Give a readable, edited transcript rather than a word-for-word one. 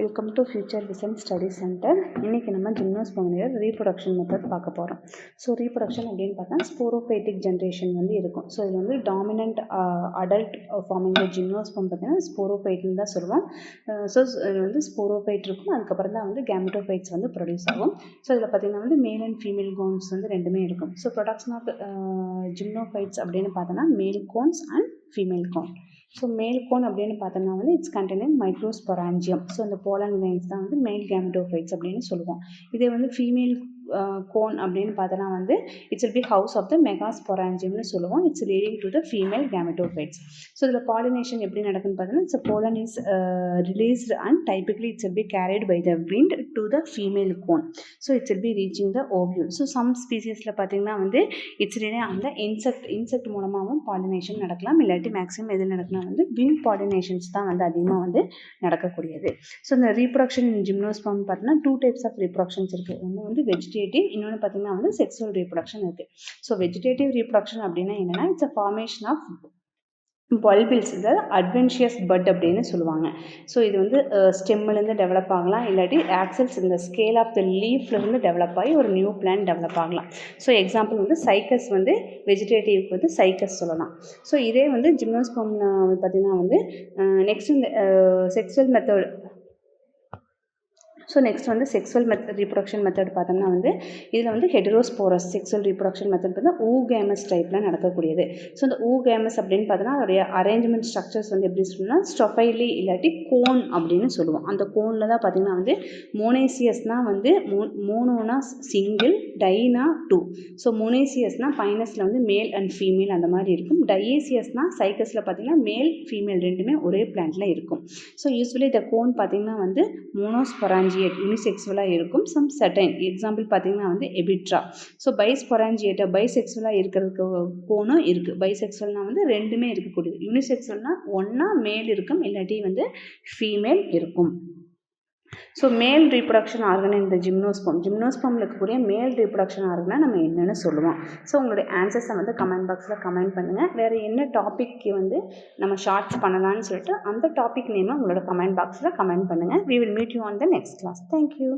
Welcome to future vision study centre. இன்றைக்கி நம்ம ஜிம்னோஸ்பர்மியோட reproduction method பார்க்க போகிறோம். ஸோ ரீப்ரொடக்ஷன் அப்படின்னு பார்த்தா ஸ்போரோபைட்டிக் ஜென்ரேஷன் வந்து இருக்கும். ஸோ இது வந்து டாமினன்ட் அடல்ட் ஃபார்மிங் ஜிம்னோஸ்பர்ம் பார்த்தீங்கன்னா ஸ்போரோபைட்னு தான் சொல்லுவோம். ஸோ இது வந்து ஸ்போரோபைட் இருக்கும், அதுக்கப்புறம் தான் வந்து கேமெட்டோபைட்ஸ் வந்து ப்ரொடியூஸ் ஆகும். ஸோ இதில் பார்த்திங்கன்னா வந்து மேல் அண்ட் ஃபீமேல் கோன்ஸ் வந்து ரெண்டுமே இருக்கும். ஸோ ப்ரொடக்ஷன் ஆஃப் ஜிம்னோபைட்ஸ் அப்படின்னு பார்த்தோன்னா male cones and female cone. So male cone அப்படின்னு பார்த்தோம்னா வந்து இட்ஸ் கண்டெய்னிங் மைக்ரோஸ்பொராஞ்சியம். ஸோ இந்த போலன் கிரைன்ஸ் தான் வந்து மேல் கேமெட்டோஃபைட்ஸ் அப்படின்னு சொல்லுவோம். இதே வந்து ஃபீமேல் கோன் அப்படின்னு பார்த்தோன்னா வந்து it's will be house of the மெகாஸ்பொராஞ்சியம்னு சொல்லுவோம். It's leading to the female gametophytes. So இதில் பாலினேஷன் எப்படி நடக்குன்னு பார்த்தோன்னா it's pollen is released and typically it's will be carried by the wind to the female cone. So it's will be reaching the ovule. So some ஸ்பீசிஸில் பார்த்தீங்கன்னா வந்து it's really அந்த insect மூலமாகவும் pollination நடக்கலாம். இல்லாட்டி மேக்ஸிமம் எதில் நடக்கலாம் வந்து விண்ட் பாலினேஷன்ஸ் தான் வந்து அதிகமாக வந்து நடக்கக்கூடியது. ஸோ இந்த ரீப்ரொடக்ஷன் இன் ஜிம்னோஸ்பர்ம் பார்த்தீங்கன்னா 2 டைப்ஸ் ஆஃப் ரீப்ரொடக்ஷன்ஸ் இருக்குது. ஒன்று வந்து வெஜிடேட்டிவ், இன்னொன்று பார்த்தீங்கன்னா வந்து செக்ஸுவல் ரீப்ரொடக்ஷன் இருக்குது. ஸோ வெஜிடேட்டிவ் ரீப்ரொடக்ஷன் அப்படின்னா என்னென்னா it's a formation of bulbils, இந்த அட்வென்ஷியஸ் பட் அப்படின்னு சொல்லுவாங்க. ஸோ இது வந்து ஸ்டெம்மிலேருந்து டெவலப் ஆகலாம், இல்லாட்டி ஆக்சல்ஸ் இந்த ஸ்கேல் ஆஃப் த லீஃப்லேருந்து டெவலப் ஆகி ஒரு நியூ பிளான்ட் டெவலப் ஆகலாம். ஸோ எக்ஸாம்பிள் வந்து சைக்கஸ் வந்து வெஜிடேட்டிவ்க்கு வந்து சைக்கஸ் சொல்லலாம். ஸோ இதே வந்து ஜிம்னோஸ்பர்ம் பார்த்திங்கன்னா வந்து நெக்ஸ்ட் இந்த செக்ஸுவல் மெத்தட். ஸோ நெக்ஸ்ட் வந்து செக்ஸுவல் ரீப்ரொடக்ஷன் மெத்தட் பார்த்தோம்னா வந்து இதில் வந்து ஹெட்ரோஸ்போரஸ் செக்ஸுவல் ரீப்ரொடக்ஷன் மெத்தட் வந்து ஊகேமஸ் டைப்பில் நடக்கக்கூடியது. ஸோ இந்த ஊகேமஸ் அப்படின்னு பார்த்தோன்னா அதோடைய அரேஞ்ச்மெண்ட் ஸ்ட்ரக்சர்ஸ் வந்து எப்படி சொல்லணும்னா ஸ்டொஃபைலி இல்லாட்டி கோன் அப்படின்னு சொல்லுவோம். அந்த கோனில் தான் பார்த்திங்கன்னா வந்து மோனேசியஸ்னால் வந்து மோனோனா சிங்கிள், டைனா 2. ஸோ மோனேசியஸ்னால் பைனஸில் வந்து மேல் அண்ட் ஃபீமேல் அந்த மாதிரி இருக்கும். டையேசியஸ்னால் சைக்கஸில் பார்த்திங்கன்னா மேல் ஃபீமேல் ரெண்டுமே ஒரே பிளான்ட்டில் இருக்கும். ஸோ யூஸ்வலி இந்த கோன் பார்த்திங்கன்னா வந்து மோனோஸ்பொராஞ்சியேட் யூனிசெக்ஸுவலாக இருக்கும். சம் சர்டைன் எக்ஸாம்பிள் பார்த்தீங்கன்னா வந்து எபிட்ரா. ஸோ பைஸ்பொராஞ்சியேட் பைசெக்ஸுவலாக இருக்கிறதுக்கு கோனும் இருக்குது. பைசெக்ஸுவல்னால் வந்து ரெண்டுமே இருக்கக்கூடியது. யூனிசெக்ஸுவல்னால் ஒன்றா மேல் இருக்கும், இல்லாட்டி வந்து ஃபீமேல் இருக்கும். ஸோ மேல் ரீப்ரொடக்ஷன் ஆர்கன் இந்த ஜிம்னோஸ்பர்மில் இருக்கக்கூடிய மேல் ரீப்ரொடக்ஷன் ஆர்கனை நம்ம என்னென்னு சொல்லுவோம். ஸோ உங்களுடைய ஆன்சர்ஸை வந்து கமெண்ட் பாக்ஸில் கமெண்ட் பண்ணுங்கள். வேறு என்ன டாபிக்கு வந்து நம்ம ஷார்ட்ஸ் பண்ணலான்னு சொல்லிட்டு அந்த டாபிக் நேமை உங்களோட கமெண்ட் பாக்ஸில் கமெண்ட் பண்ணுங்கள். We will meet you on the next class. Thank you.